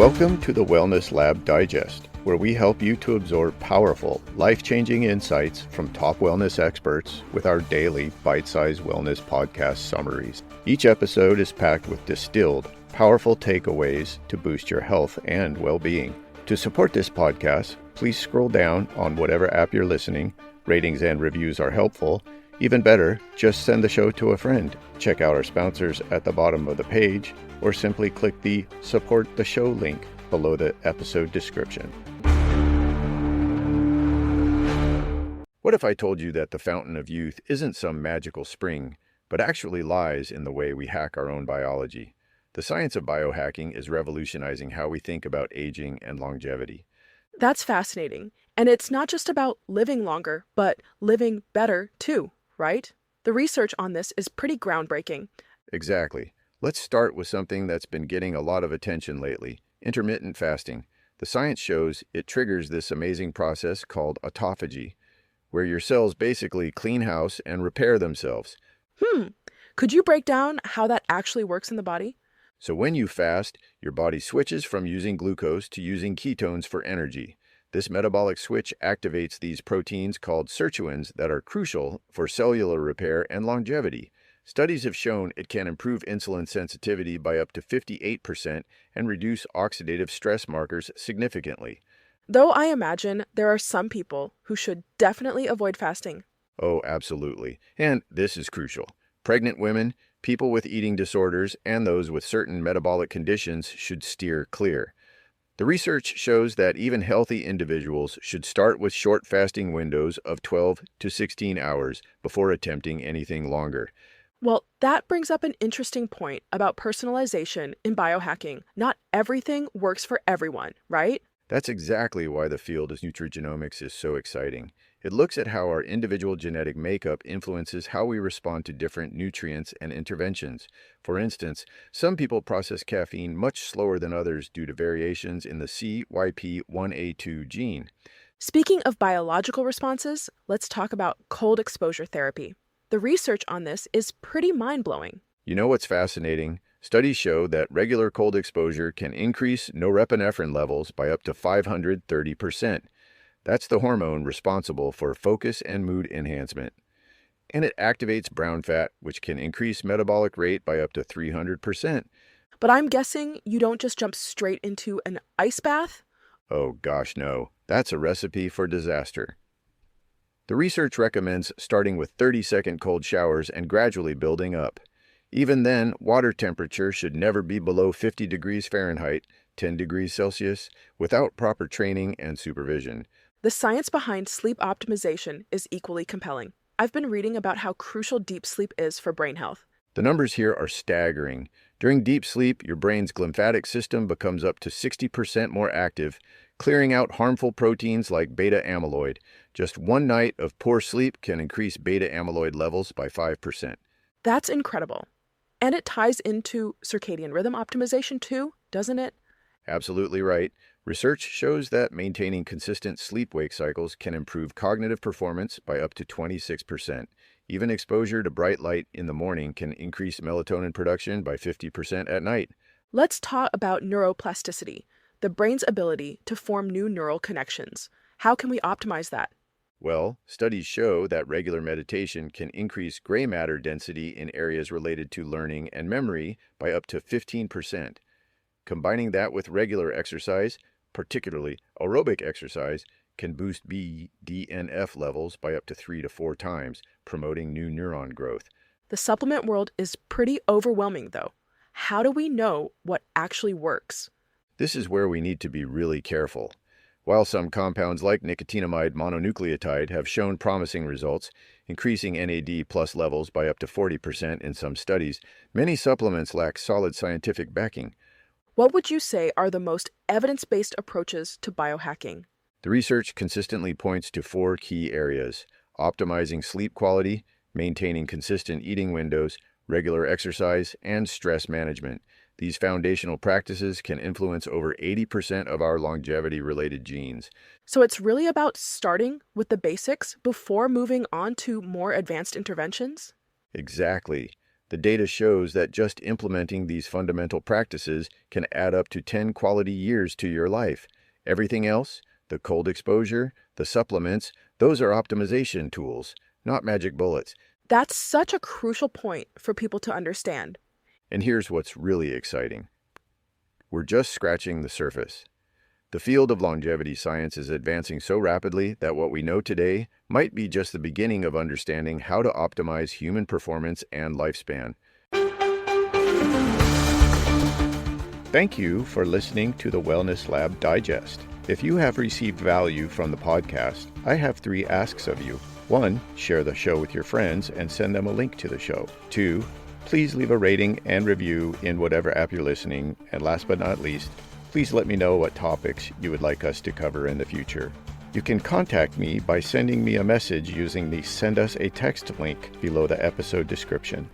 Welcome to the Wellness Lab Digest, where we help you to absorb powerful, life-changing insights from top wellness experts with our daily bite-sized wellness podcast summaries. Each episode is packed with distilled, powerful takeaways to boost your health and well-being. To support this podcast, please scroll down on whatever app you're listening. Ratings and reviews are helpful. Even better, just send the show to a friend. Check out our sponsors at the bottom of the page, or simply click the Support the Show link below the episode description. What if I told you that the fountain of youth isn't some magical spring, but actually lies in the way we hack our own biology? The science of biohacking is revolutionizing how we think about aging and longevity. That's fascinating. And it's not just about living longer, but living better too, right? The research on this is pretty groundbreaking. Exactly. Let's start with something that's been getting a lot of attention lately: intermittent fasting. The science shows it triggers this amazing process called autophagy, where your cells basically clean house and repair themselves. Could you break down how that actually works in the body? So when you fast, your body switches from using glucose to using ketones for energy. This metabolic switch activates these proteins called sirtuins that are crucial for cellular repair and longevity. Studies have shown it can improve insulin sensitivity by up to 58% and reduce oxidative stress markers significantly. Though I imagine there are some people who should definitely avoid fasting. Oh, absolutely. And this is crucial. Pregnant women, people with eating disorders, and those with certain metabolic conditions should steer clear. The research shows that even healthy individuals should start with short fasting windows of 12 to 16 hours before attempting anything longer. Well, that brings up an interesting point about personalization in biohacking. Not everything works for everyone, right? That's exactly why the field of nutrigenomics is so exciting. It looks at how our individual genetic makeup influences how we respond to different nutrients and interventions. For instance, some people process caffeine much slower than others due to variations in the CYP1A2 gene. Speaking of biological responses, let's talk about cold exposure therapy. The research on this is pretty mind-blowing. You know what's fascinating? Studies show that regular cold exposure can increase norepinephrine levels by up to 530%. That's the hormone responsible for focus and mood enhancement. And it activates brown fat, which can increase metabolic rate by up to 300%. But I'm guessing you don't just jump straight into an ice bath? Oh gosh, no. That's a recipe for disaster. The research recommends starting with 30-second cold showers and gradually building up. Even then, water temperature should never be below 50 degrees Fahrenheit, 10 degrees Celsius, without proper training and supervision. The science behind sleep optimization is equally compelling. I've been reading about how crucial deep sleep is for brain health. The numbers here are staggering. During deep sleep, your brain's glymphatic system becomes up to 60% more active, clearing out harmful proteins like beta amyloid. Just one night of poor sleep can increase beta amyloid levels by 5%. That's incredible. And it ties into circadian rhythm optimization too, doesn't it? Absolutely right. Research shows that maintaining consistent sleep-wake cycles can improve cognitive performance by up to 26%. Even exposure to bright light in the morning can increase melatonin production by 50% at night. Let's talk about neuroplasticity, the brain's ability to form new neural connections. How can we optimize that? Well, studies show that regular meditation can increase gray matter density in areas related to learning and memory by up to 15%. Combining that with regular exercise, particularly aerobic exercise, can boost BDNF levels by up to 3 to 4 times, promoting new neuron growth. The supplement world is pretty overwhelming, though. How do we know what actually works? This is where we need to be really careful. While some compounds like nicotinamide mononucleotide have shown promising results, increasing NAD+ levels by up to 40% in some studies, many supplements lack solid scientific backing. What would you say are the most evidence-based approaches to biohacking? The research consistently points to 4 key areas: optimizing sleep quality, maintaining consistent eating windows, regular exercise, and stress management. These foundational practices can influence over 80% of our longevity-related genes. So it's really about starting with the basics before moving on to more advanced interventions? Exactly. The data shows that just implementing these fundamental practices can add up to 10 quality years to your life. Everything else, the cold exposure, the supplements, those are optimization tools, not magic bullets. That's such a crucial point for people to understand. And here's what's really exciting. We're just scratching the surface. The field of longevity science is advancing so rapidly that what we know today might be just the beginning of understanding how to optimize human performance and lifespan. Thank you for listening to the Wellness Lab Digest. If you have received value from the podcast, I have 3 asks of you. 1, share the show with your friends and send them a link to the show. 2, please leave a rating and review in whatever app you're listening. And last but not least, please let me know what topics you would like us to cover in the future. You can contact me by sending me a message using the Send Us a Text link below the episode description.